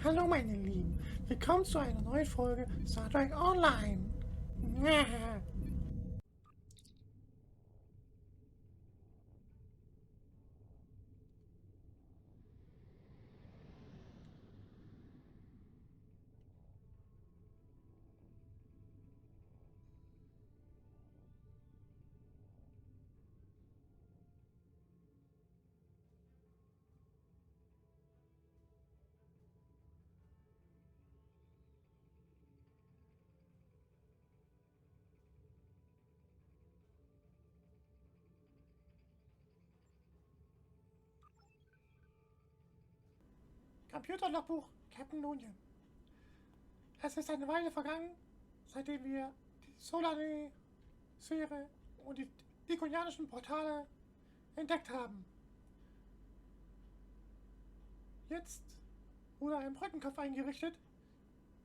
Hallo meine Lieben, willkommen zu einer neuen Folge Star Trek Online. Computerlogbuch, Captain Union. Es ist eine Weile vergangen, seitdem wir die Solane-Sphäre und die dekonianischen Portale entdeckt haben. Jetzt wurde ein Brückenkopf eingerichtet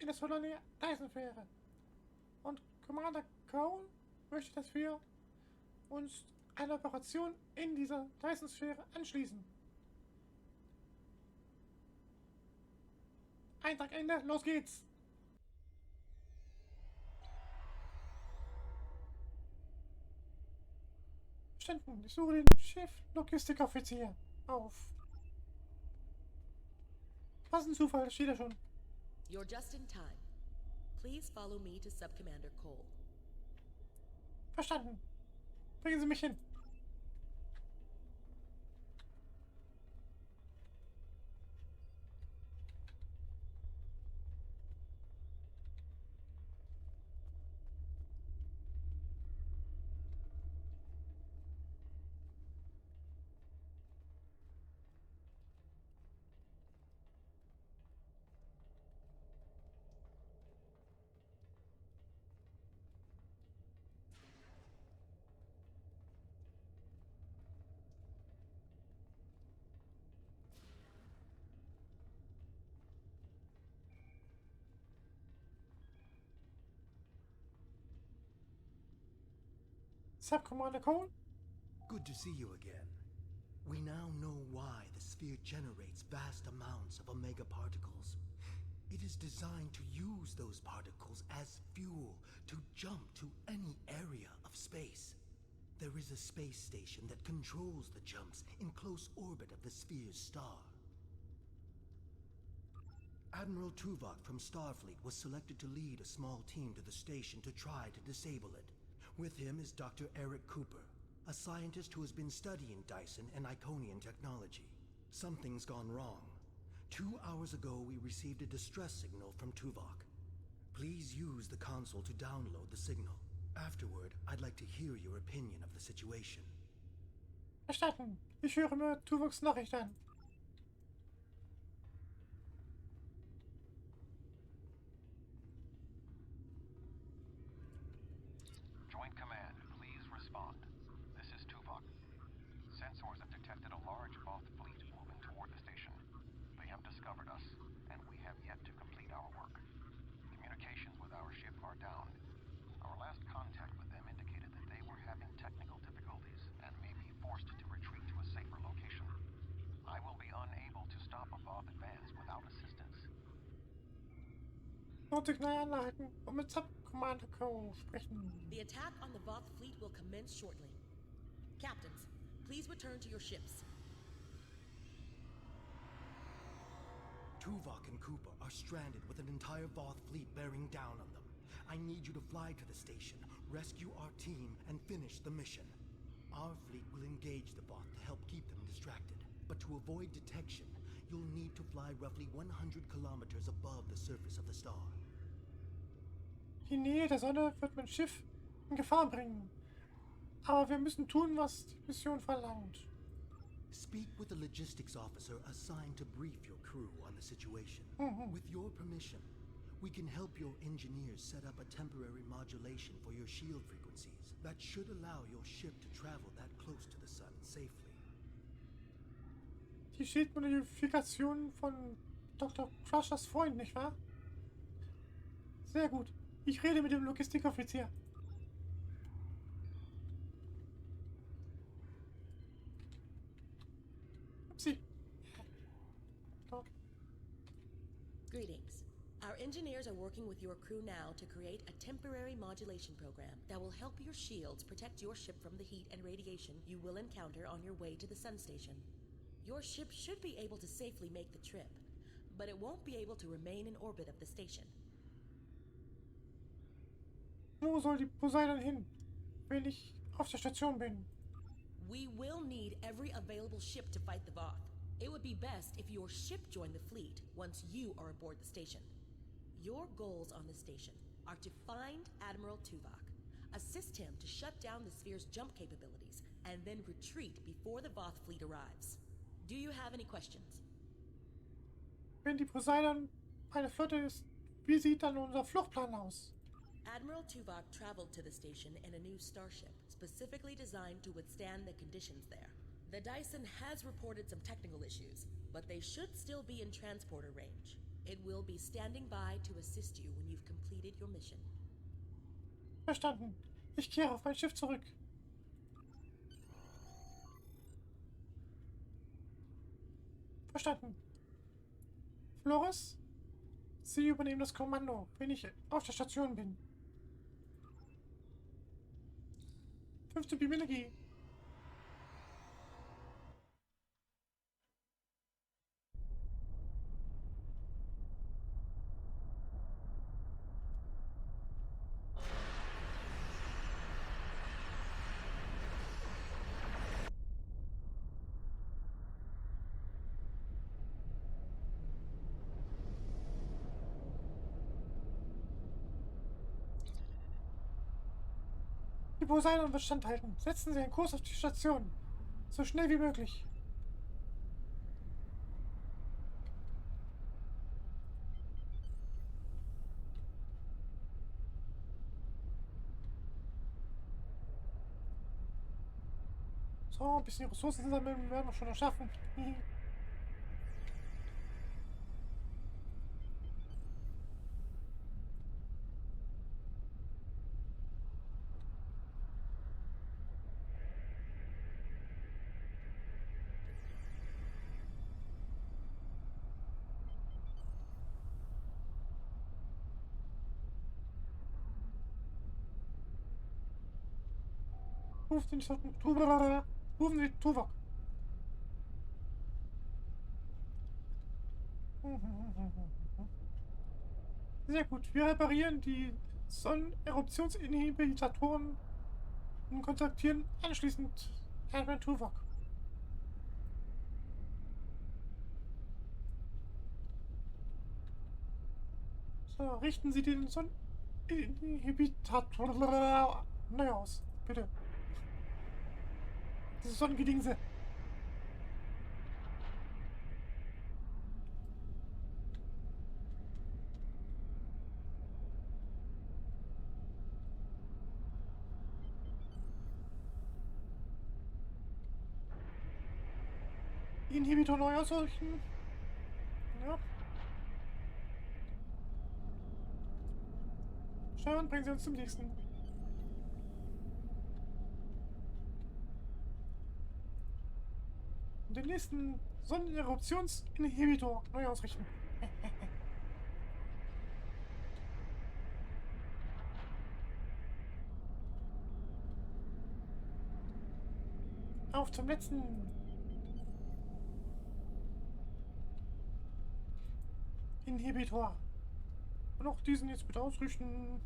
in der Solane-Dyson-Sphäre. Und Commander Cole möchte, dass wir uns einer Operation in dieser Dyson-Sphäre anschließen. Eintrag Ende, los geht's! Verstanden, ich suche den Chef-Logistikoffizier auf. Was ein Zufall, das steht ja schon. You're just in time. Please follow me to Subcommander Cole. Verstanden. Bringen Sie mich hin. Sub-Commander Cole? Good to see you again. We now know why the sphere generates vast amounts of omega particles. It is designed to use those particles as fuel to jump to any area of space. There is a space station that controls the jumps in close orbit of the sphere's star. Admiral Tuvok from Starfleet was selected to lead a small team to the station to try to disable it. With him is Dr. Eric Cooper, a scientist who has been studying Dyson and Iconian technology. Something's gone wrong. 2 hours ago, we received a distress signal from Tuvok. Please use the console to download the signal. Afterward, I'd like to hear your opinion of the situation. Verstanden. Ich höre mir Tuvoks Nachricht an. Joint Command, please respond. This is Tuvok. Sensors have detected a large Voth fleet moving toward the station. They have discovered us, and we have yet to complete our work. Communications with our ship are down. Our last contact with them indicated that they were having technical difficulties and may be forced to retreat to a safer location. I will be unable to stop a Voth advance without assistance. Notsignal anhalten und mit Sub-Commander Cole sprechen. The attack on the Voth fleet will commence shortly. Captains, please return to your ships. Tuvok and Cooper are stranded with an entire Voth fleet bearing down on them. I need you to fly to the station, rescue our team, and finish the mission. Our fleet will engage the Voth to help keep them distracted. But to avoid detection, you'll need to fly roughly 100 kilometers above the surface of the star. Die Nähe der Sonne wird mein Schiff in Gefahr bringen. Aber wir müssen tun, was die Mission verlangt. Speak with the logistics officer assigned to brief your crew on the situation. With your permission, we can help your engineers set up a temporary modulation for your shield frequencies that should allow your ship to travel that close to the sun safely. Die Schildmodifikation von Dr. Crushers Freund, nicht wahr? Sehr gut. Ich rede mit dem Logistikoffizier. Upsi. Dort. Greetings. Our engineers are working with your crew now to create a temporary modulation program that will help your shields protect your ship from the heat and radiation you will encounter on your way to the sun station. Your ship should be able to safely make the trip, but it won't be able to remain in orbit of the station. Wo soll die Poseidon hin, wenn ich auf der Station bin? We will need every available ship to fight the Voth. It would be best if your ship joined the fleet once you are aboard the station. Your goals on the station are to find Admiral Tuvok, assist him to shut down the sphere's jump capabilities, and then retreat before the Voth fleet arrives. Do you have any questions? Wenn die Poseidon eine Flotte ist, wie sieht dann unser Fluchtplan aus? Admiral Tuvok traveled to the station in a new starship, specifically designed to withstand the conditions there. The Dyson has reported some technical issues, but they should still be in transporter range. It will be standing by to assist you when you've completed your mission. Verstanden. Ich kehre auf mein Schiff zurück. Verstanden. Flores, Sie übernehmen das Kommando, wenn ich auf der Station bin. 15 Beam Energie. Die Poseidon wird standhalten. Setzen Sie einen Kurs auf die Station. So schnell wie möglich. So, ein bisschen Ressourcen sammeln werden wir schon noch schaffen. Rufen Sie Tuvok. Sehr gut. Wir reparieren die Sonneneruptionsinhibitoren und kontaktieren anschließend Admiral Tuvok. So, richten Sie den Sonneninhibitator neu aus, bitte. Dieses Sonnengedingse. Inhibitor neu ausrichten. Ja. Steuern, bringen Sie uns zum nächsten. Und den nächsten Sonneneruptionsinhibitor neu ausrichten. Auf zum letzten. Inhibitor. Und auch diesen jetzt bitte ausrichten.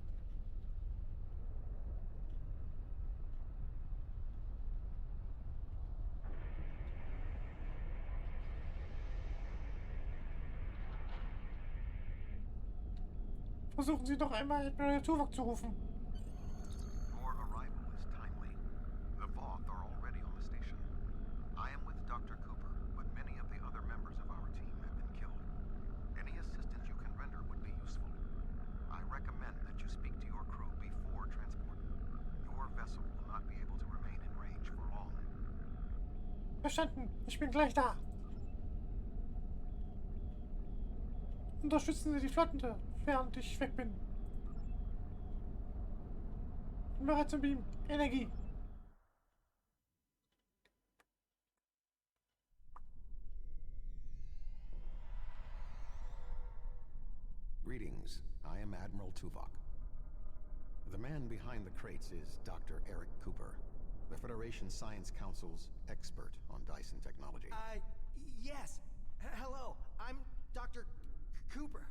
Versuchen Sie doch einmal Admiral Tuvok zu rufen. Your arrival is timely. The Voth are already on the station. I am with Dr. Cooper, but many of the other members of our team have been killed. Any assistance you can render would be useful. I recommend that you speak to your crew before transport. Your vessel will not be able to remain in range for long. Verstanden. Ich bin gleich da. Unterstützen Sie die Flotte, während ich weg bin. Bereit zum Beam. Energie. Greetings. I am Admiral Tuvok. The man behind the crates is Dr. Eric Cooper, the Federation Science Council's expert on Dyson technology. Yes. Hello, I'm Dr. Cooper.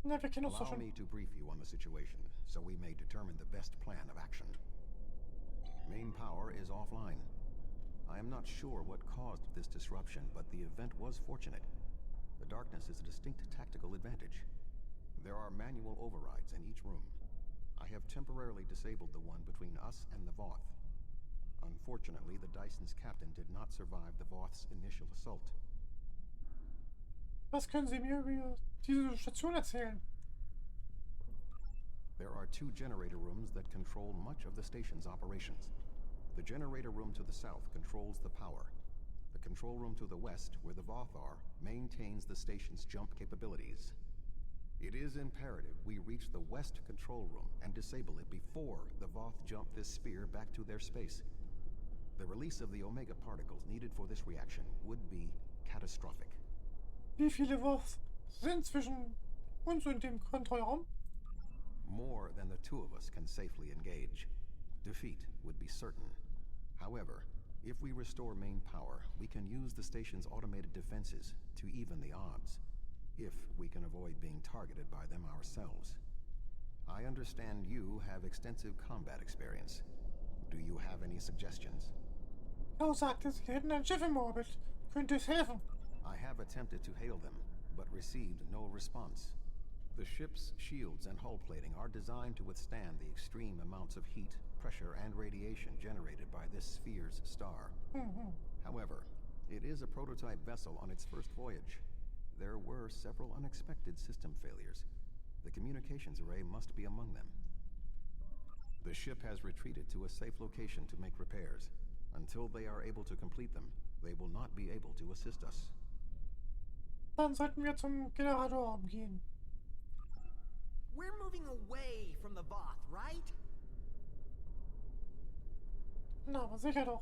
Na, wir kennen uns doch Allow schon. me to brief you on the situation, so we may determine the best plan of action. Main power is offline. I am not sure what caused this disruption, but the event was fortunate. The darkness is a distinct tactical advantage. There are manual overrides in each room. I have temporarily disabled the one between us and the Voth. Unfortunately, the Dyson's captain did not survive the Voth's initial assault. Was können Sie mir über diese Station erzählen? There are two generator rooms that control much of the station's operations. The generator room to the south controls the power. The control room to the west, where the Voth are, maintains the station's jump capabilities. It is imperative we reach the west control room and disable it before the Voth jump this sphere back to their space. The release of the Omega particles needed for this reaction would be catastrophic. Wie viele Wurfs sind zwischen uns und dem Kontrollraum? More than the two of us can safely engage. Defeat would be certain. However, if we restore main power, we can use the station's automated defenses to even the odds, if we can avoid being targeted by them ourselves. I understand you have extensive combat experience. Do you have any suggestions? Kau sagte, Sie hätten ein Schiff im Orbit. Könnte es helfen? I have attempted to hail them, but received no response. The ship's shields and hull plating are designed to withstand the extreme amounts of heat, pressure, and radiation generated by this sphere's star. However, it is a prototype vessel on its first voyage. There were several unexpected system failures. The communications array must be among them. The ship has retreated to a safe location to make repairs. Until they are able to complete them, they will not be able to assist us. Dann sollten wir zum Generatorraum gehen. We're moving away from the Voth, right? Na, aber sicher doch.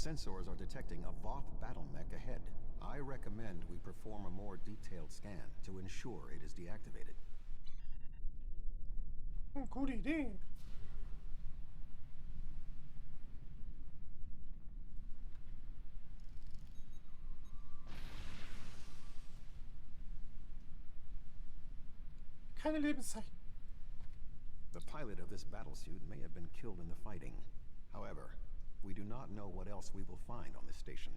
Sensors are detecting a Voth battle mech ahead. I recommend we perform a more detailed scan to ensure it is deactivated. Gute Idee. Keine Lebenszeichen. The pilot of this battlesuit may have been killed in the fighting. However, we do not know what else we will find on this station.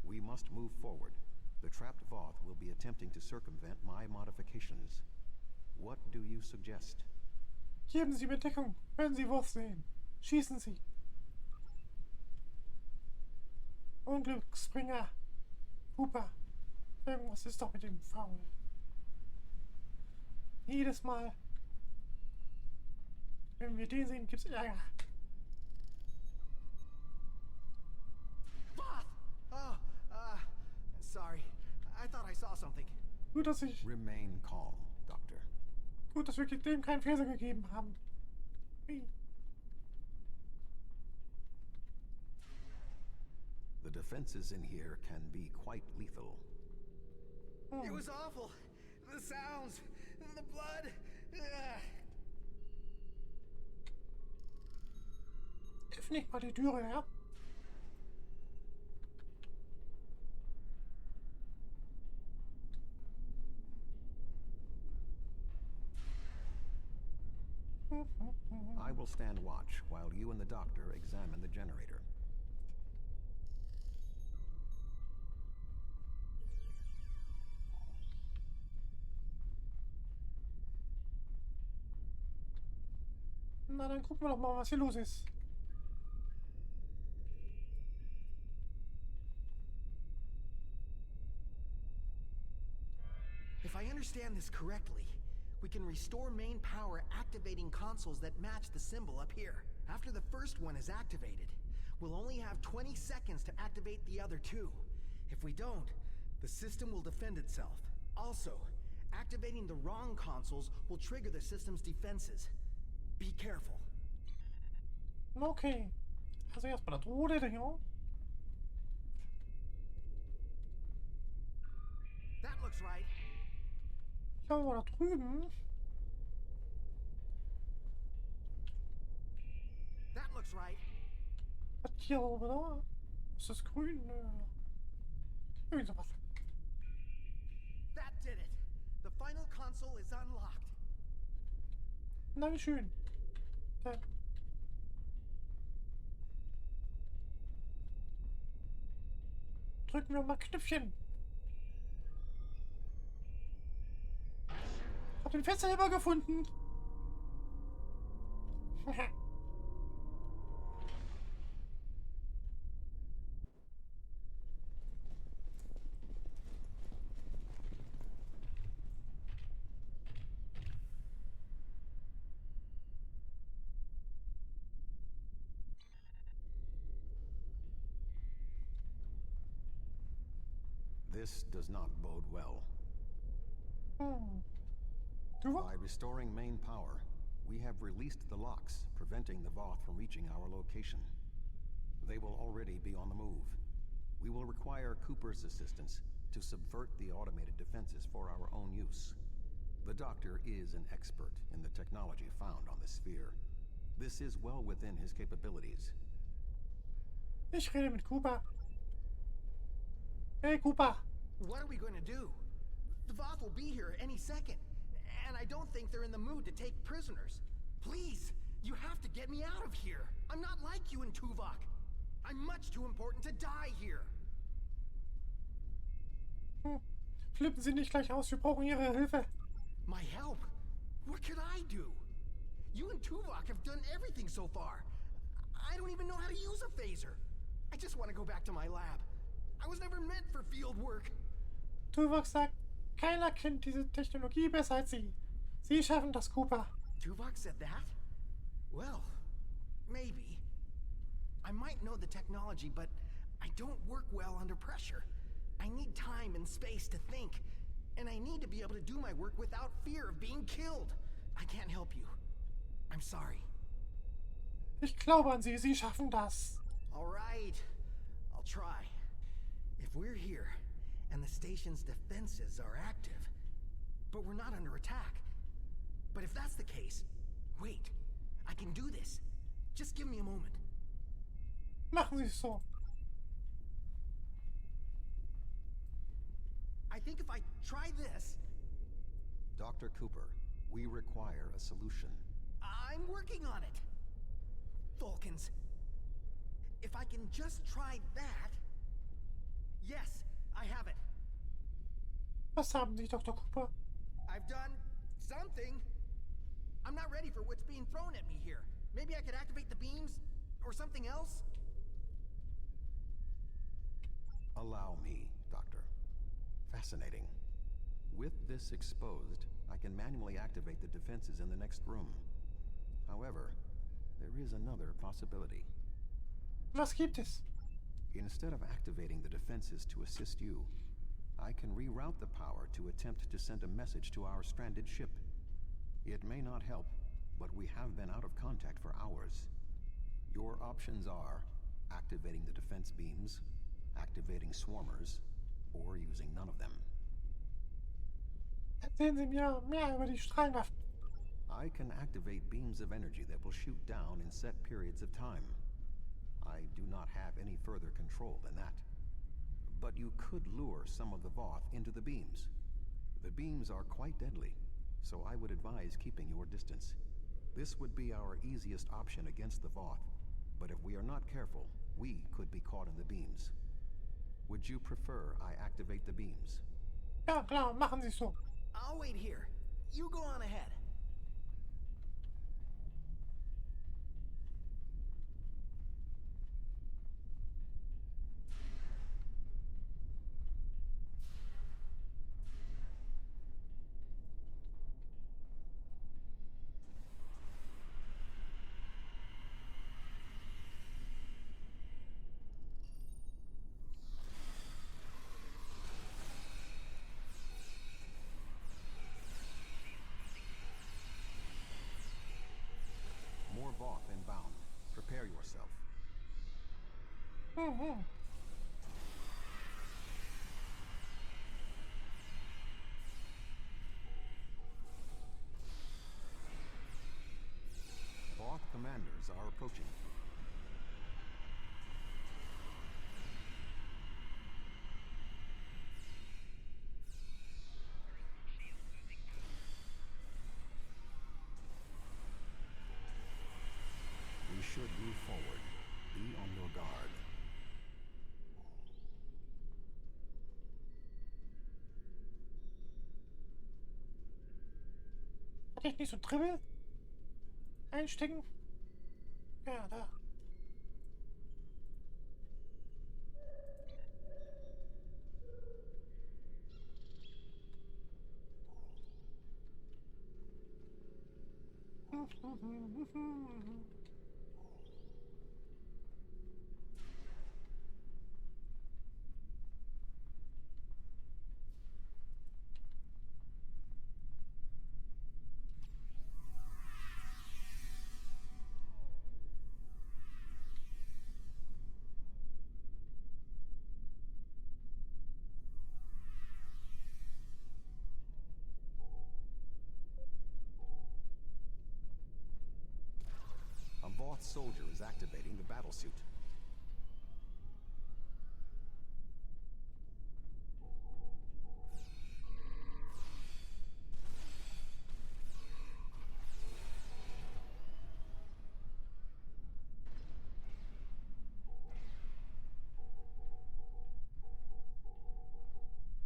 We must move forward. The trapped Voth will be attempting to circumvent my modifications. What do you suggest? Geben Sie mir Deckung, wenn Sie Wurf sehen. Schießen Sie. Unglücksspringer. Huper. Irgendwas ist doch mit dem faul. Jedes Mal, wenn wir den sehen, gibt's Ärger. Voth! Oh, sorry. I thought I saw something. Gut, dass Remain calm, Doctor. wir dem keinen Phaser gegeben haben. Wie? The defenses in here can be quite lethal. It was awful. The sounds, the blood. Öffne ich mal die Türe, ja? I will stand watch while you and the doctor examine the generator. Na, dann gucken wir doch mal, was hier los ist. If I understand this correctly, we can restore main power activating consoles that match the symbol up here. After the first one is activated, we'll only have 20 seconds to activate the other two. If we don't, the system will defend itself. Also, activating the wrong consoles will trigger the system's defenses. Be careful. Okay. Also erstmal das rote hier. That looks right. Schauen wir mal da drüben. That looks right. Das hier oben, oder? Ist das grün? Irgendwie sowas. That did it. The final console is unlocked. Na, wie schön. Dann. Drücken wir mal Knöpfchen. Ich hab den Fensterheber gefunden. This does not bode well. Du By restoring main power, we have released the locks, preventing the Voth from reaching our location. They will already be on the move. We will require Cooper's assistance to subvert the automated defenses for our own use. The Doctor is an expert in the technology found on the sphere. This is well within his capabilities. Ich rede mit Cooper. Hey, Cooper. What are we going to do? The Voth will be here any second. And I don't think they're in the mood to take prisoners. Please, you have to get me out of here. I'm not like you and Tuvok. I'm much too important to die here. Flippen Sie nicht gleich aus, wir brauchen Ihre Hilfe. My help? What could I do? You and Tuvok have done everything so far. I don't even know how to use a phaser. I just want to go back to my lab. I was never meant for field work. Tuvok sagt, keiner kennt diese Technologie besser als Sie. Sie schaffen das, Cooper. Tuvok said that? Well, maybe. I might know the technology, but I don't work well under pressure. I need time and space to think, and I need to be able to do my work without fear of being killed. I can't help you. I'm sorry. Ich glaube an Sie, Sie schaffen das. All right, I'll try. If we're here, and the station's defenses are active, but we're not under attack. But if that's the case, wait, I can do this. Just give me a moment. Machen Sie es so. I think if I try this... Dr. Cooper, we require a solution. I'm working on it. Vulcans. If I can just try that... Yes, I have it. Was haben Sie, Dr. Cooper? I've done something. I'm not ready for what's being thrown at me here. Maybe I could activate the beams or something else? Allow me, Doctor. Fascinating. With this exposed, I can manually activate the defenses in the next room. However, there is another possibility. Was gibt es? Instead of activating the defenses to assist you, I can reroute the power to attempt to send a message to our stranded ship. It may not help, but we have been out of contact for hours. Your options are activating the defense beams, activating swarmers, or using none of them. Erzählen Sie mir mehr über die Strahlenwaffen. I can activate beams of energy that will shoot down in set periods of time. I do not have any further control than that. But you could lure some of the Voth into the beams. The beams are quite deadly, so I would advise keeping your distance. This would be our easiest option against the Voth, but if we are not careful, we could be caught in the beams. Would you prefer I activate the beams? Ja, klar, machen Sie es so. I'll wait here. You go on ahead. Voth inbound. Prepare yourself. Mhm. Voth commanders are approaching. We should move forward. Be on your guard. Hatte ich nicht so ein Dribbel? Einstecken? Ja, da. A Voth soldier is activating the battlesuit.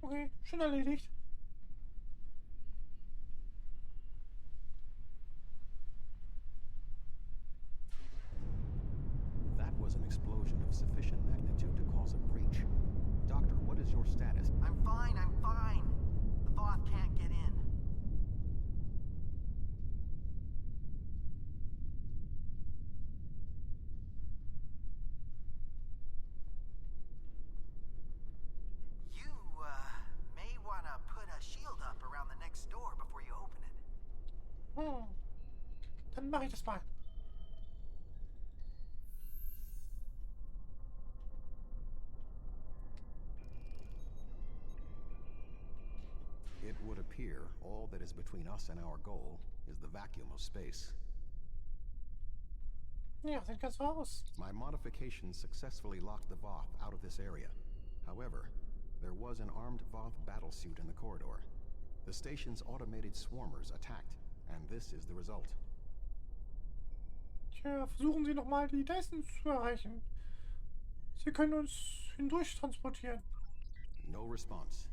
Okay, schon erledigt. That was an explosion of sufficient magnitude to cause a breach. Doctor, what is your status? I'm fine, I'm fine. The Voth can't get in. You, may want to put a shield up around the next door before you open it. Dann mache ich das mal. It would appear all that is between us and our goal is the vacuum of space. Ja, sieht ganz so aus. My modifications successfully locked the Voth out of this area. However, there was an armed Voth battlesuit in the corridor. The station's automated swarmers attacked, and this is the result. Tja, versuchen Sie nochmal die Dyson zu erreichen. Sie können uns hindurch transportieren. No response.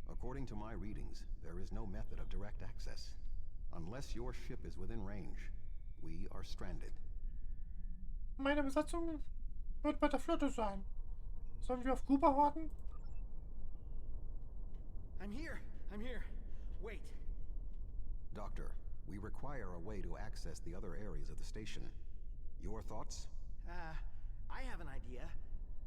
According to my readings, there is no method of direct access. Unless your ship is within range, we are stranded. Meine Besatzung wird bei der Flotte sein. Sollen wir auf Cooper warten? I'm here. Wait. Doctor, we require a way to access the other areas of the station. Your thoughts? I have an idea,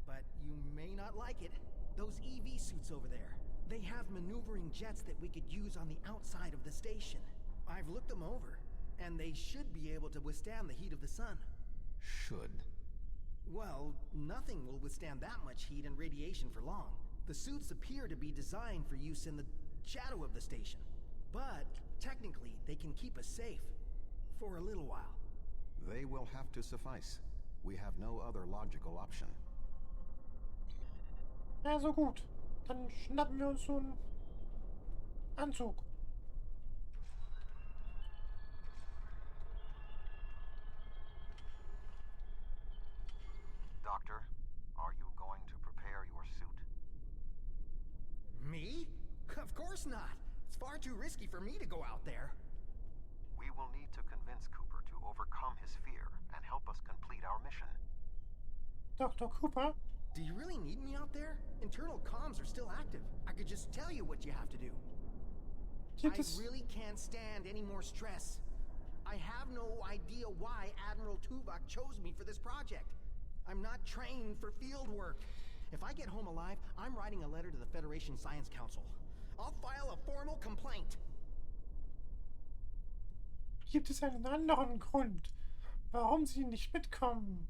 but you may not like it. Those EV suits over there, they have maneuvering jets that we could use on the outside of the station. I've looked them over, and they should be able to withstand the heat of the sun. Should. Well, nothing will withstand that much heat and radiation for long. The suits appear to be designed for use in the shadow of the station. But, technically, they can keep us safe. For a little while. They will have to suffice. We have no other logical option. Also gut. Dann schnappen wir uns so einen Anzug. Doctor, are you going to prepare your suit? Me? Of course not. It's far too risky for me to go out there. We will need to convince Cooper to overcome his fear and help us complete our mission. Dr. Cooper? Do you really need me out there? Internal comms are still active. I could just tell you what you have to do. Gibt es... I really can't stand any more stress. I have no idea why Admiral Tuvok chose me for this project. I'm not trained for field work. If I get home alive, I'm writing a letter to the Federation Science Council. I'll file a formal complaint. Gibt es einen anderen Grund, warum Sie nicht mitkommen.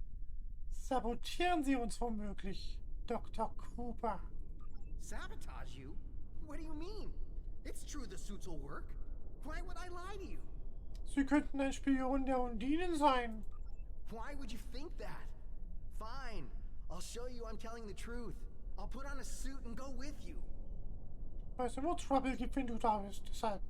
Sabotieren Sie uns womöglich, Dr. Cooper. Sabotage you? What do you mean? It's true the suits will work. Why would I lie to you? Sie könnten ein Spion der Undinen sein. Why would you think that? Fine. I'll show you I'm telling the truth. I'll put on a suit and go with you. Weil es immer Trouble gibt, wenn du da bist. Deshalb.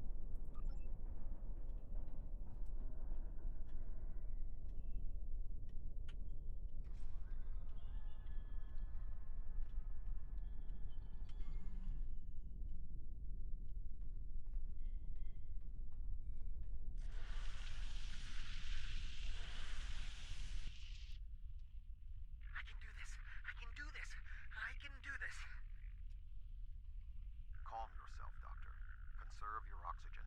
I can do this. I can do this. I can do this. Calm yourself, Doctor. Conserve your oxygen.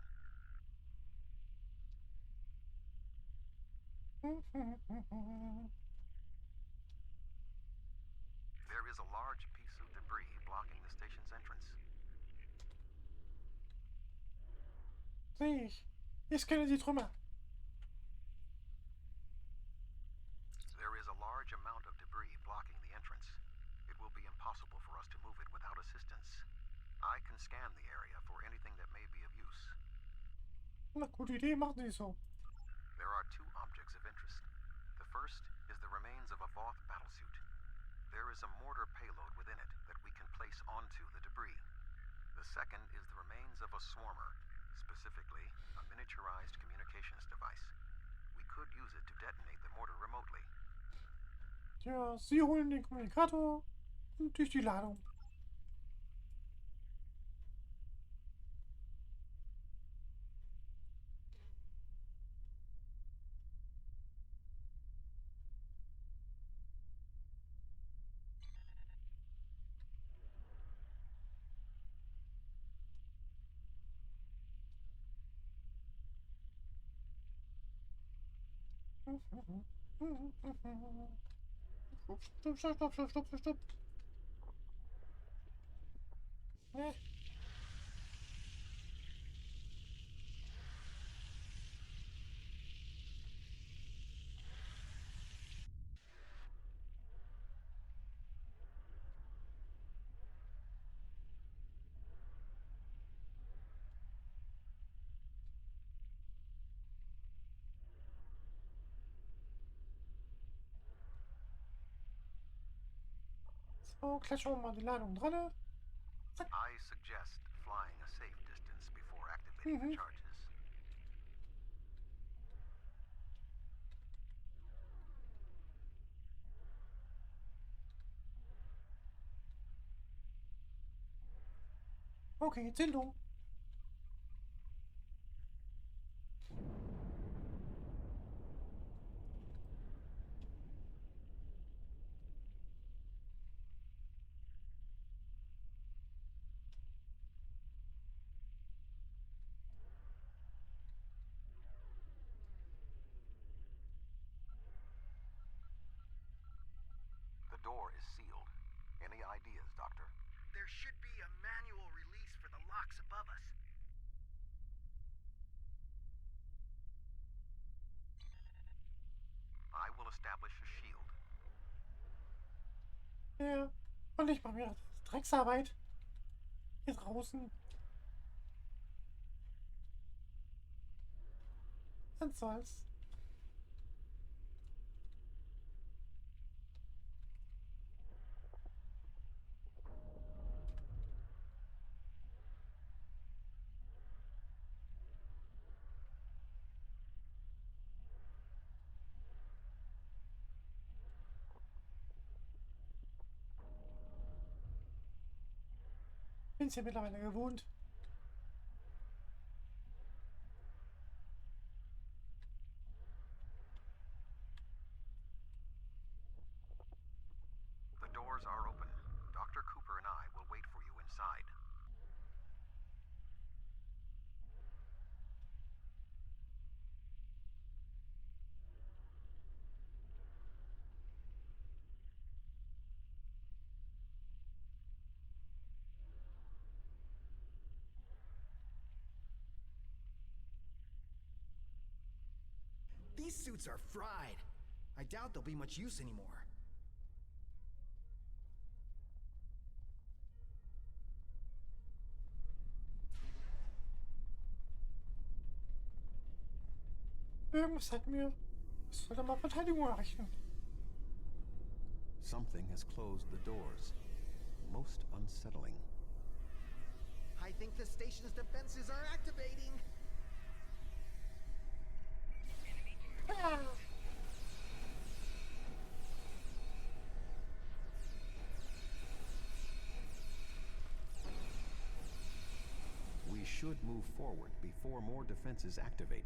There is a large piece of debris blocking the station's entrance. Sehe ich. Ich scanne die Trümmer. There is a large amount of debris blocking the entrance. It will be impossible for us to move it without assistance. I can scan the area for anything that may be of use. Na, gute Idee, machen Sie so. There are two objects of interest. The first is the remains of a Voth battlesuit. There is a mortar payload within it that we can place onto the debris. The second is the remains of a swarmer, specifically a miniaturized communications device. We could use it to detonate the mortar remotely. Tja, Sie holen den Kommunikator und durch die Ladung. Stopp. Ne. So, klatschen wir mal die Ladung dran. I suggest flying a safe distance before activating the charges. Okay, Zündung. The door is sealed. Any ideas, Doctor? There should be a manual release for the locks above us. I will establish a shield. Ja. Und ich mache mir Drecksarbeit. Hier draußen. Was soll's. Bin's ja mittlerweile gewohnt. The doors are open. Dr. Cooper and I will wait for you inside. These suits are fried. I doubt they'll be much use anymore. Irgendwas sagt mir, ich sollte mal Verteidigung errichten. Something has closed the doors. Most unsettling. I think the station's defenses are activating. Ah, We should move forward before more defenses activate.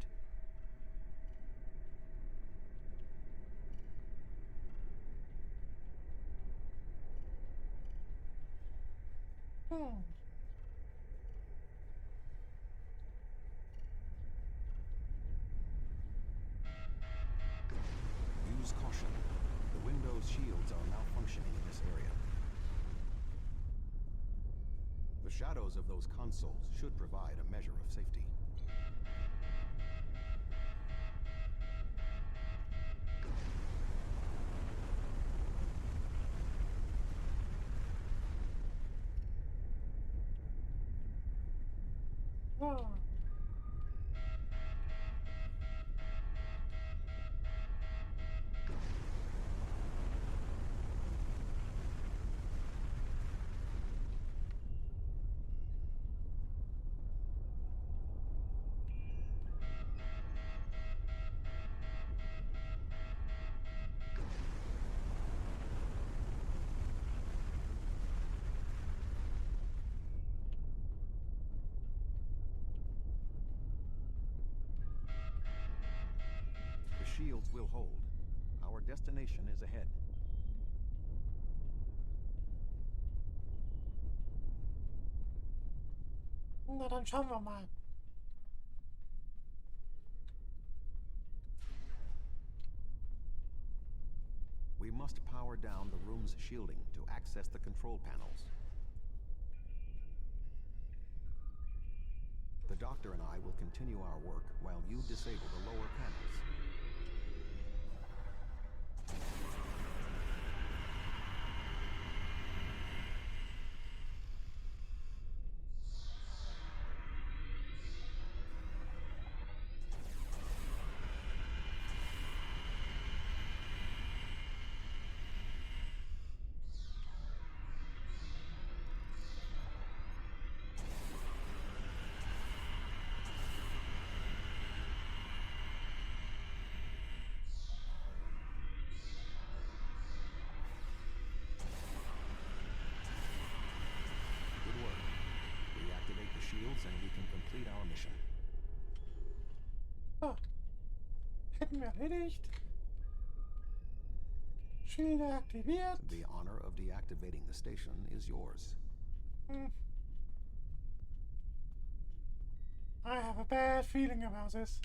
hm. Use caution. The Windows shields are malfunctioning in this area. The shadows of those consoles should provide a measure of safety. Ah. The shields will hold. Our destination is ahead. Na, dann schauen wir mal. We must power down the room's shielding to access the control panels. The doctor and I will continue our work while you disable the lower panels. Good work. Reactivate the shields and we can complete our mission. Ah. Hätten wir erledigt. Schilde aktiviert. The honor of deactivating the station is yours. Hm. I have a bad feeling about this.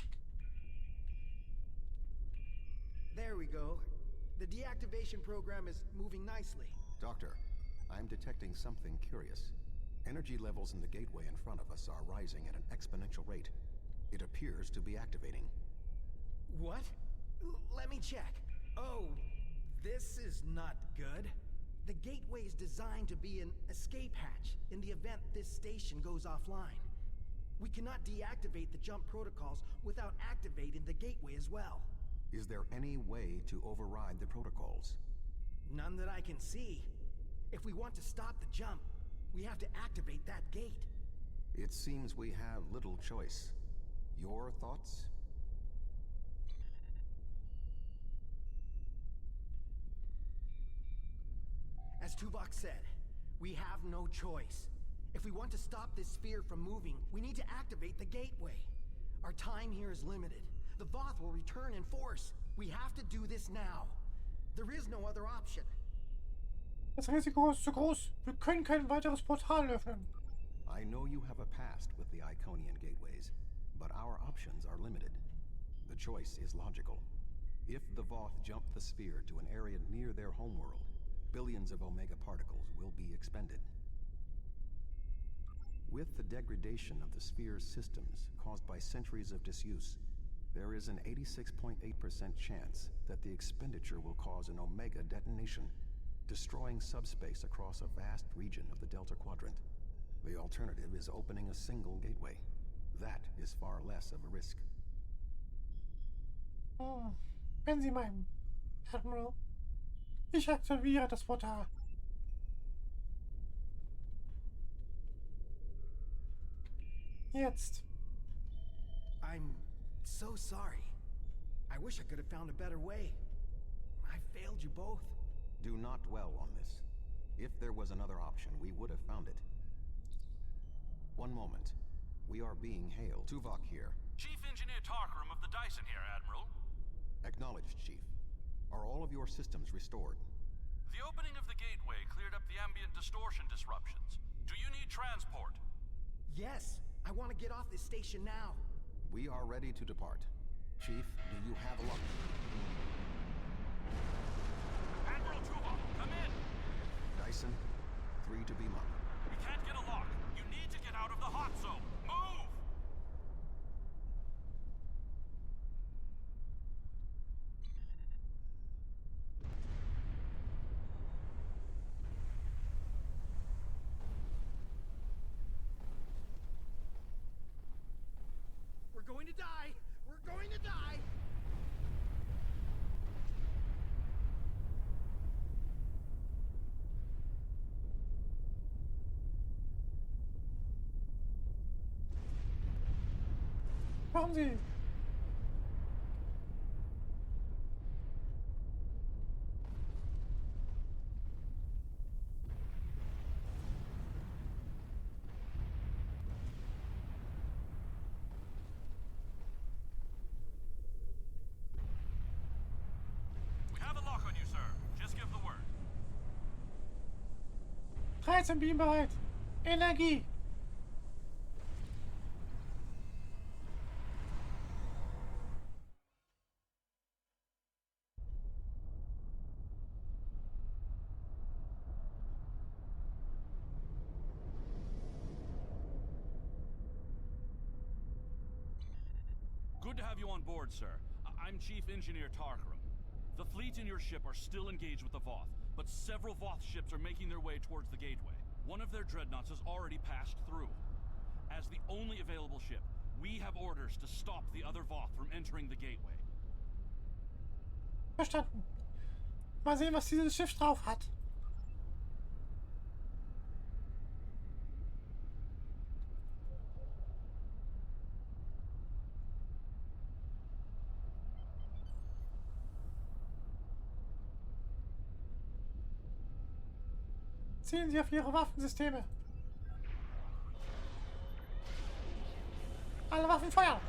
There we go. The deactivation program is moving nicely. Doctor, I'm detecting something curious. Energy levels in the gateway in front of us are rising at an exponential rate. It appears to be activating. What? Let me check. Oh, this is not good. The gateway is designed to be an escape hatch in the event this station goes offline. We cannot deactivate the jump protocols without activating the gateway as well. Is there any way to override the protocols? None that I can see. If we want to stop the jump, we have to activate that gate. It seems we have little choice. Your thoughts? As Tuvok said, we have no choice. If we want to stop this sphere from moving, we need to activate the gateway. Our time here is limited. The Voth will return in force. We have to do this now. There is no other option. Das Risiko ist zu groß. Wir können kein weiteres Portal öffnen. I know you have a past with the Iconian gateways, but our options are limited. The choice is logical. If the Voth jump the sphere to an area near their homeworld, billions of Omega particles will be expended. With the degradation of the sphere's systems caused by centuries of disuse, There is an 86.8% chance that the expenditure will cause an Omega detonation, destroying subspace across a vast region of the Delta Quadrant. The alternative is opening a single gateway. That is far less of a risk. Wenn Sie meinen, Admiral. Ich aktiviere das Portal. Jetzt. I'm so sorry. I wish I could have found a better way. I failed you both. Do not dwell on this. If there was another option, we would have found it. One moment. We are being hailed. Tuvok here. Chief Engineer Tarkram of the Dyson here, Admiral. Acknowledged, Chief. Are all of your systems restored? The opening of the gateway cleared up the ambient distortion disruptions. Do you need transport? Yes, I want to get off this station now. We are ready to depart. Chief, do you have a lock? Admiral Tuvok, come in! Dyson, 3 to beam up. We can't get a lock. You need to get out of the hot zone. Move! We're going to die! We're going to die! Kommen Sie! We have a lock on you, sir. Just give the word. 13 Beam bereit. Energie. Good to have you on board, sir. I'm Chief Engineer Tarkram. The fleet and your ship are still engaged with the Voth, but several Voth ships are making their way towards the gateway. One of their dreadnoughts has already passed through. As the only available ship, we have orders to stop the other Voth from entering the gateway. Verstanden. Mal sehen, was dieses Schiff drauf hat. Zielen Sie auf Ihre Waffensysteme. Alle Waffen feuern!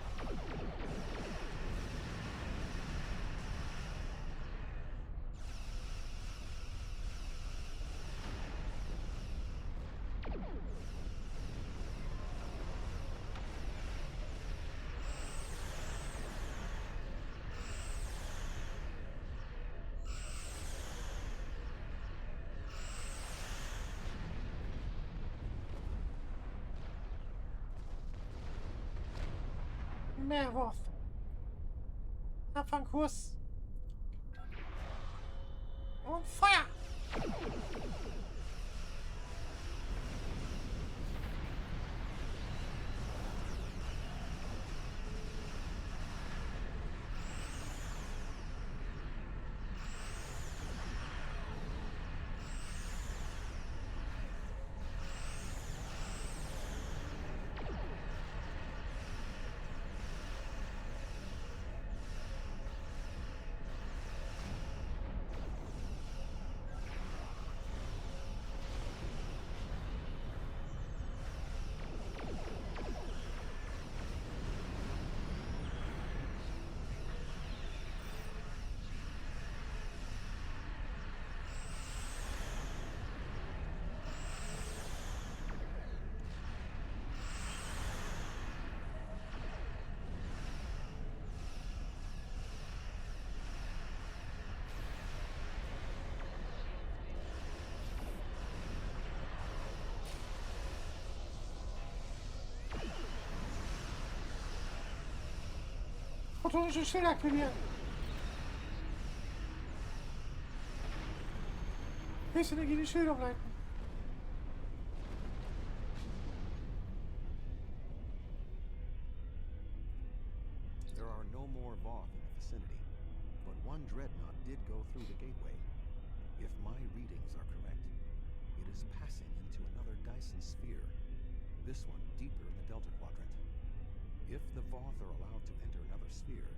Mehrwurf. Abfangkurs. Und Feuer! Photonische Schilder aktivieren. Höchstenergie die Schilder umleiten. There are no more Voth in the vicinity, but one dreadnought did go through the gateway. If my readings are correct, it is passing into another Dyson sphere, this one deeper in the Delta Quadrant. If the Voth are allowed to enter another sphere,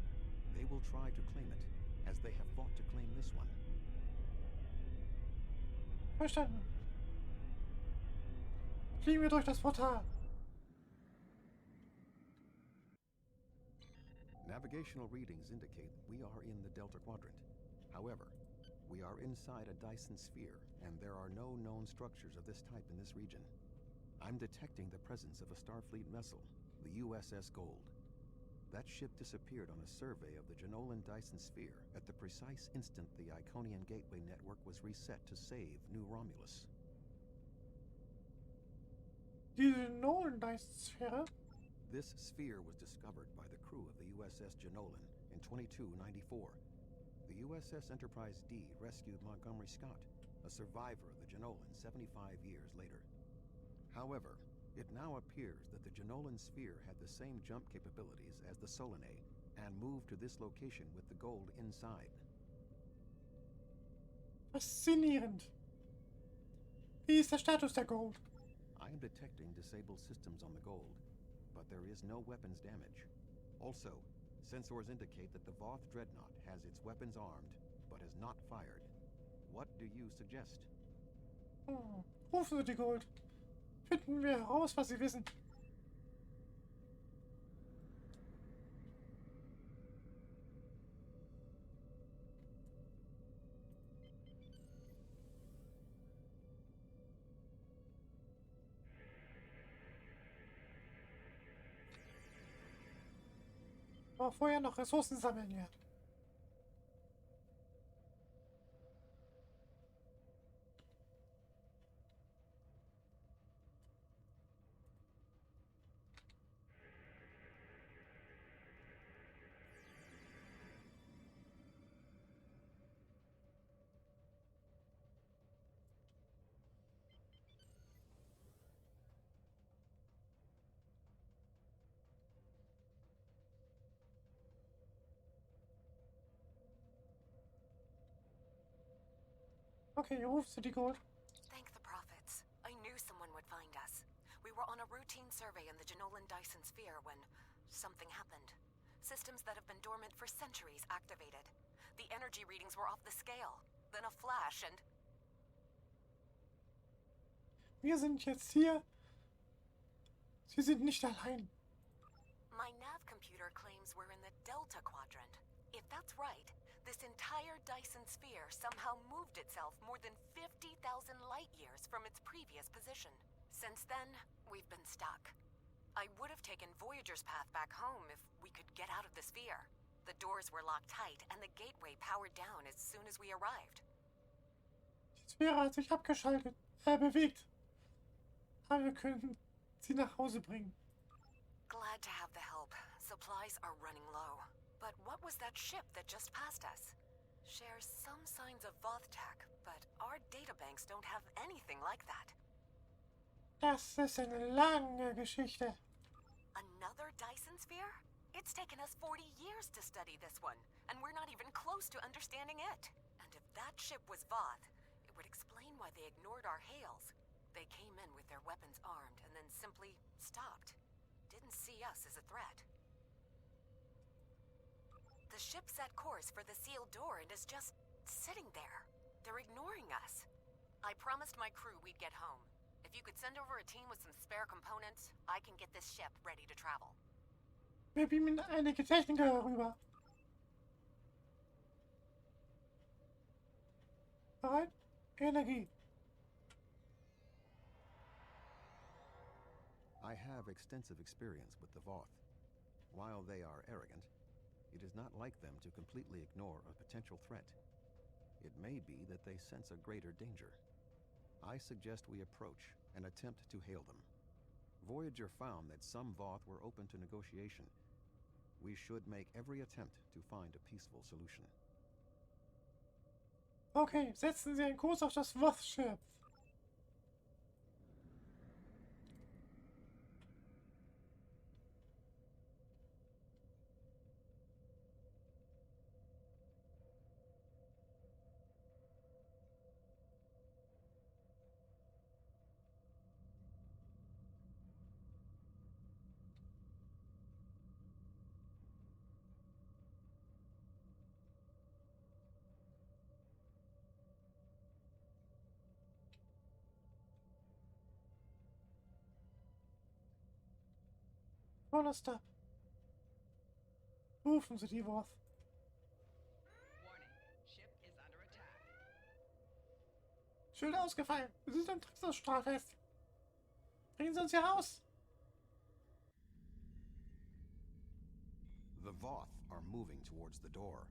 they will try to claim it, as they have fought to claim this one. Verstanden. Fliegen wir durch das Portal. Navigational readings indicate that we are in the Delta Quadrant. However, we are inside a Dyson sphere, and there are no known structures of this type in this region. I'm detecting the presence of a Starfleet vessel, the USS Gold. That ship disappeared on a survey of the Janolan Dyson sphere at the precise instant the Iconian Gateway network was reset to save New Romulus. Diese Nolan-Dice-Sphäre. This sphere was discovered by the crew of the USS Janolan in 2294. The USS Enterprise D rescued Montgomery Scott, a survivor of the Janolan 75 years later. However, it now appears that the Janolan sphere had the same jump capabilities as the Solanae and moved to this location with the gold inside. Faszinierend. Wie ist der Status der Gold? I am detecting disabled systems on the Gold, but there is no weapons damage. Also, sensors indicate that the Voth Dreadnought has its weapons armed, but has not fired. What do you suggest? Rufen Sie die Gold. Finden wir heraus, was Sie wissen. Aber vorher noch Ressourcen sammeln werden. Okay, ruft sie die Gold. Thank the prophets. I knew someone would find us. We were on a routine survey in the Janolan Dyson sphere when something happened. Systems that have been dormant for centuries activated. The energy readings were off the scale. Then a flash and... Wir sind jetzt hier. Sie sind nicht allein. My nav computer claims we're in the Delta Quadrant. If that's right, this entire Dyson sphere somehow moved itself more than 50,000 light years from its previous position. Since then, we've been stuck. I would have taken Voyager's path back home if we could get out of the sphere. The doors were locked tight and the gateway powered down as soon as we arrived. Die Sphäre hat sich abgeschaltet, bewegt. Aber wir können sie nach Hause bringen. Glad to have the help. Supplies are running low. But what was that ship that just passed us? Shares some signs of Voth tech, but our databanks don't have anything like that. Das ist eine lange Geschichte. Another Dyson sphere? It's taken us 40 years to study this one, and we're not even close to understanding it. And if that ship was Voth, it would explain why they ignored our hails. They came in with their weapons armed and then simply stopped. Didn't see us as a threat. The ship set course for the sealed door and is just sitting there. They're ignoring us. I promised my crew we'd get home. If you could send over a team with some spare components, I can get this ship ready to travel. Wir beamen einige Techniker herüber. Bereit? Energie. I have extensive experience with the Voth. While they are arrogant, it is not like them to completely ignore a potential threat. It may be that they sense a greater danger. I suggest we approach and attempt to hail them. Voyager found that some Voth were open to negotiation. We should make every attempt to find a peaceful solution. Okay, setzen Sie einen Kurs auf das Voth-Schiff. Stop. Rufen Sie die Voth. Warning. Ship is under attack. Schilder ausgefallen. Wir sind im Trickstrahlfest. Bringen Sie uns hier raus. The Voth are moving towards the door.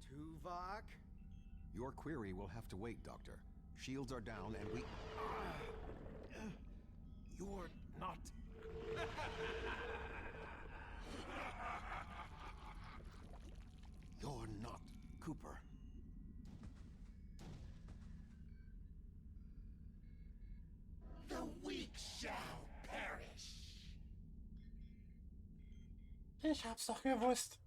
Tuvok? Your query will have to wait, Doctor. Shields are down and we... You're not... You're not Cooper. The weak shall perish. Ich hab's doch gewusst.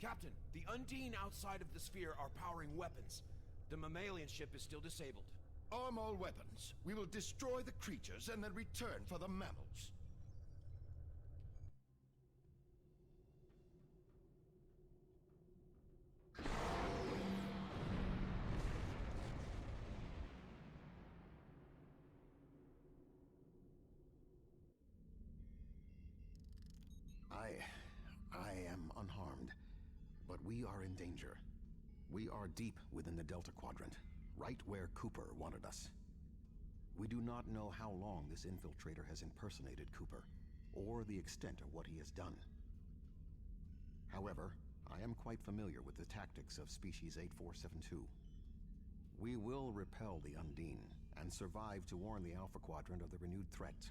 Captain, the Undine outside of the sphere are powering weapons. The mammalian ship is still disabled. Arm all weapons. We will destroy the creatures and then return for the mammals. I am unharmed, but we are in danger. We are deep within the Delta Quadrant, right where Cooper wanted us. We do not know how long this infiltrator has impersonated Cooper, or the extent of what he has done. However, I am quite familiar with the tactics of Species 8472. We will repel the Undine, and survive to warn the Alpha Quadrant of the renewed threat.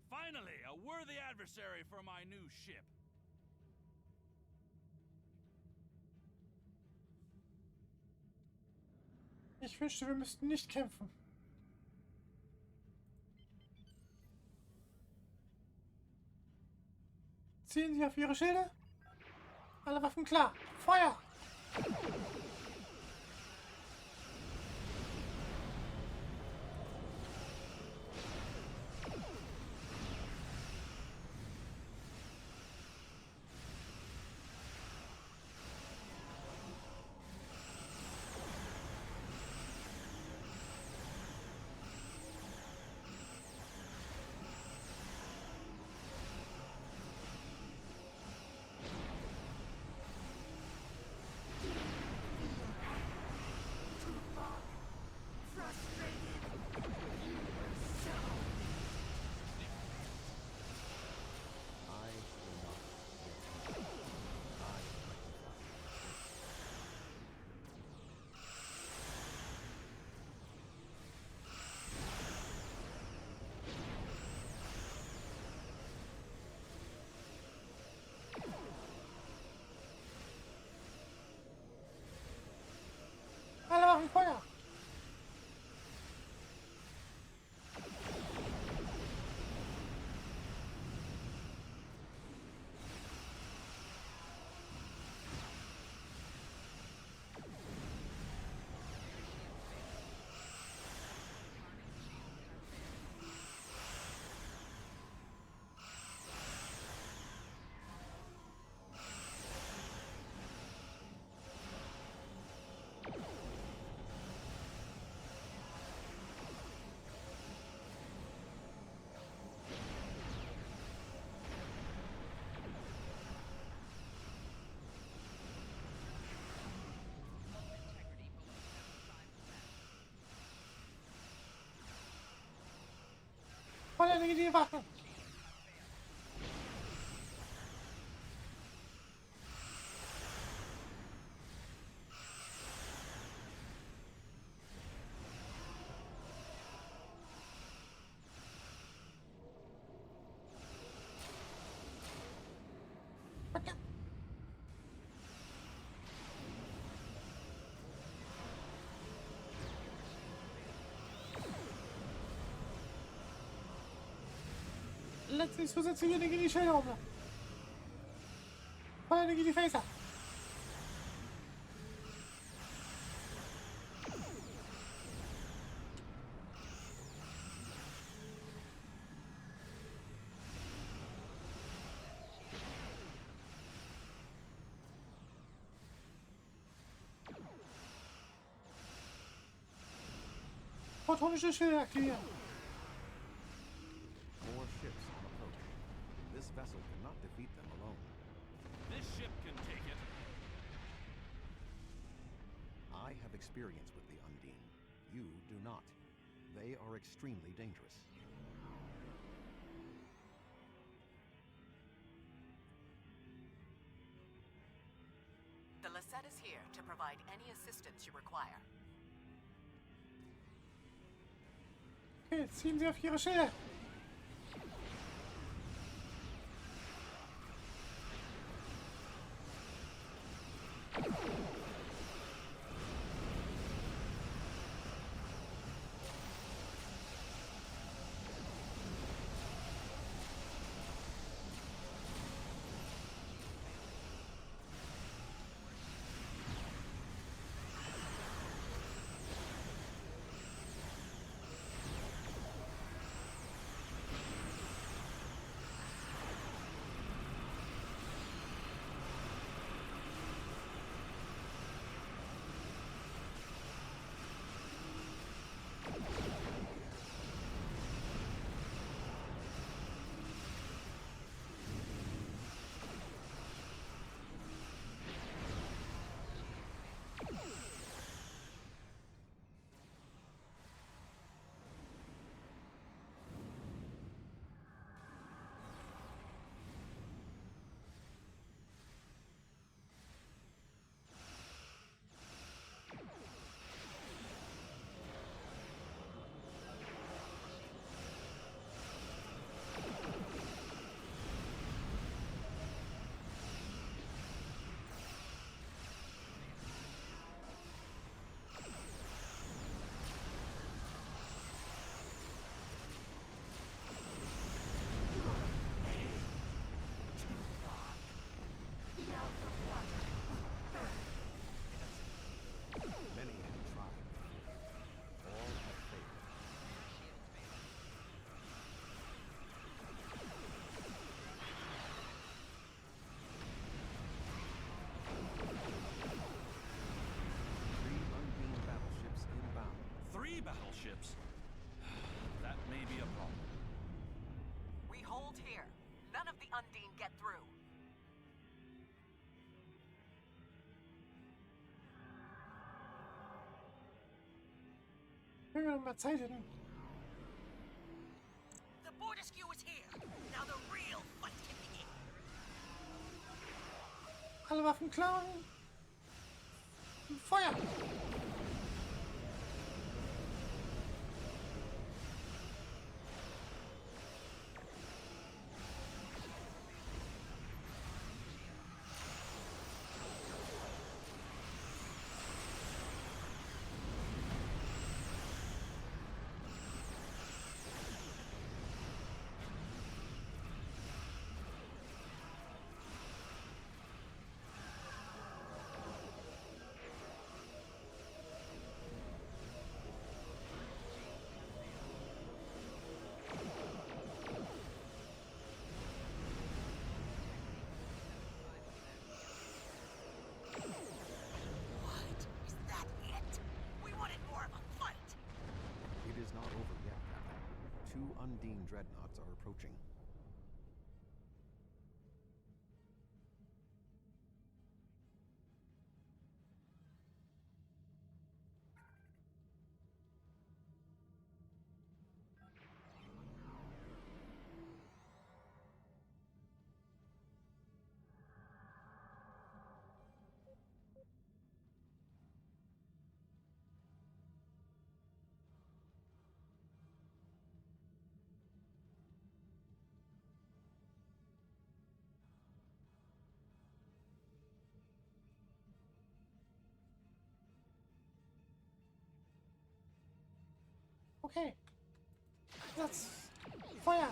Finally, a worthy adversary for my new ship. Ich wünschte, wir müssten nicht kämpfen. Zielen Sie auf Ihre Schilde. Alle Waffen klar. Feuer! Alle Waffen Feuer! Voll die Waffen! letztlich zusätzliche Energie die Schilder um. Voll Energie die Phaser. Photonische Schilder aktivieren. More ships on approach. This vessel cannot defeat them alone. This ship can take it. I have experience with the Undine. You do not. They are extremely dangerous. The Lisette is here to provide any assistance you require. Okay, ziehen Sie auf Ihre Schilder. Many have tried. All have failed. Three Undine battleships inbound. 3 battleships? That may be a problem. We hold here. None of the Undine get through. Wenn wir mal Zeit hätten. The border skew is here. Now the real fight can begin. Alle Waffen klar. Feuer! What? Is that it? We wanted more of a fight. It is not over yet, Captain. 2 Undine dreadnoughts are approaching. Okay. Satz. Feuer!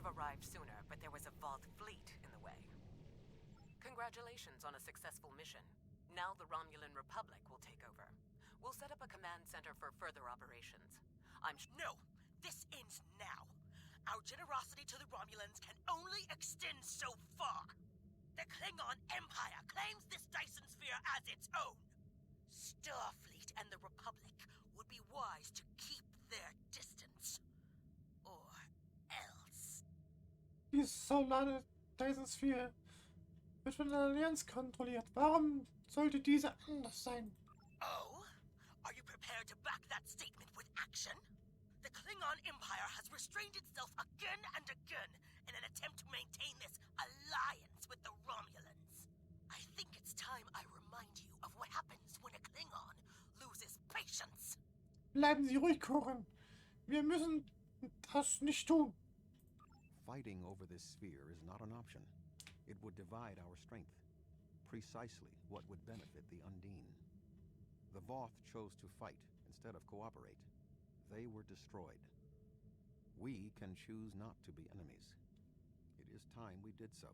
have arrived sooner, but there was a Voth fleet in the way. Congratulations on a successful mission. Now the Romulan Republic will take over. We'll set up a command center for further operations. No! This ends now! Our generosity to the Romulans can only extend so far! The Klingon Empire claims this Dyson sphere as its own! Starfleet and the Republic would be wise to keep their distance. Or else. Die solare Dyson-Sphäre wird von der Allianz kontrolliert. Warum sollte diese anders sein? Oh? Are you prepared to back that statement with action? The Klingon Empire has restrained itself again and again in an attempt to maintain this alliance with the Romulans. I think it's time I remind you of what happens when a Klingon loses patience. Bleiben Sie ruhig, Korin. Wir müssen das nicht tun. Fighting over this sphere is not an option. It would divide our strength. Precisely what would benefit the Undine. The Voth chose to fight instead of cooperate. They were destroyed. We can choose not to be enemies. It is time we did so.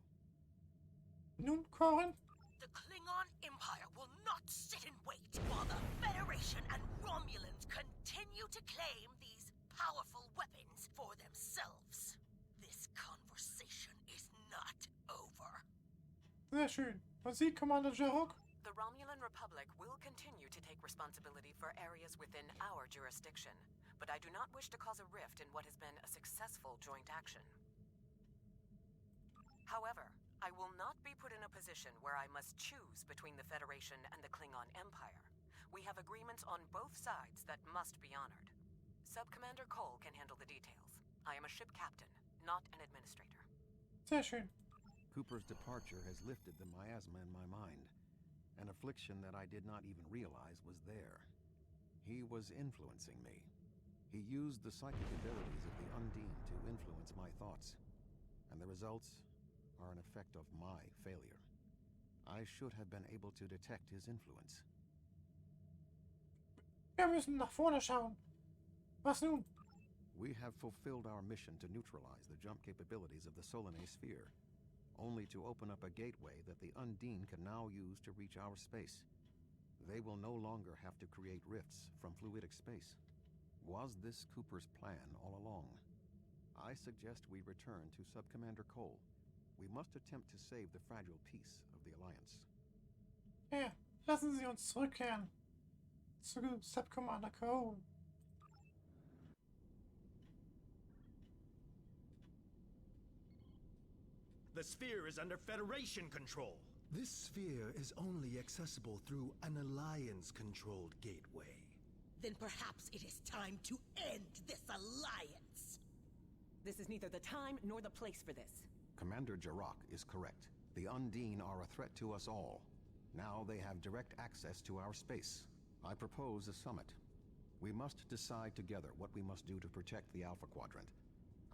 Nun, Korin? The Klingon Empire will not sit and wait while the Federation and Romulans continue to claim these powerful weapons for themselves. This conversation is not over. Sehr schön. Und Sie, Commander Jarok? The Romulan Republic will continue to take responsibility for areas within our jurisdiction, but I do not wish to cause a rift in what has been a successful joint action. However, I will not be put in a position where I must choose between the Federation and the Klingon Empire. We have agreements on both sides that must be honored. Sub-Commander Cole can handle the details. I am a ship captain, not an administrator. Sehr schön. Cooper's departure has lifted the miasma in my mind, an affliction that I did not even realize was there. He was influencing me. He used the psychic abilities of the Undine to influence my thoughts, and the results are an effect of my failure. I should have been able to detect his influence. Wir müssen nach vorne schauen. Was nun? We have fulfilled our mission to neutralize the jump capabilities of the Solanae sphere, only to open up a gateway that the Undine can now use to reach our space. They will no longer have to create rifts from fluidic space. Was this Cooper's plan all along? I suggest we return to Sub-Commander Cole. We must attempt to save the fragile peace of the Alliance. Ja, lassen Sie uns zurückkehren. Zu Sub-Commander Cole. The sphere is under Federation control. This sphere is only accessible through an Alliance-controlled gateway. Then perhaps it is time to end this alliance. This is neither the time nor the place for this. Commander Jarok is correct. The Undine are a threat to us all. Now they have direct access to our space. I propose a summit. We must decide together what we must do to protect the Alpha Quadrant.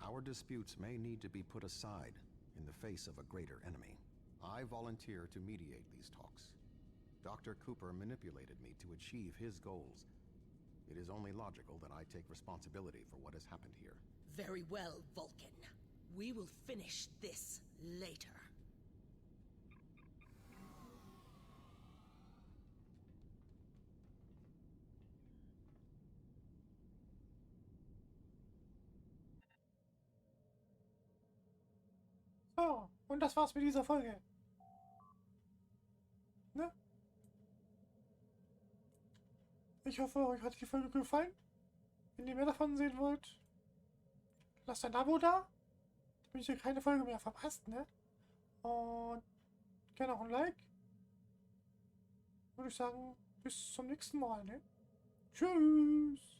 Our disputes may need to be put aside in the face of a greater enemy. I volunteer to mediate these talks. Dr. Cooper manipulated me to achieve his goals. It is only logical that I take responsibility for what has happened here. Very well, Vulcan. We will finish this later. So, und das war's mit dieser Folge. Ne? Ich hoffe, euch hat die Folge gefallen. Wenn ihr mehr davon sehen wollt, lasst ein Abo da, damit ihr keine Folge mehr verpasst, ne? Und gerne auch ein Like. Würde ich sagen, bis zum nächsten Mal, ne? Tschüss!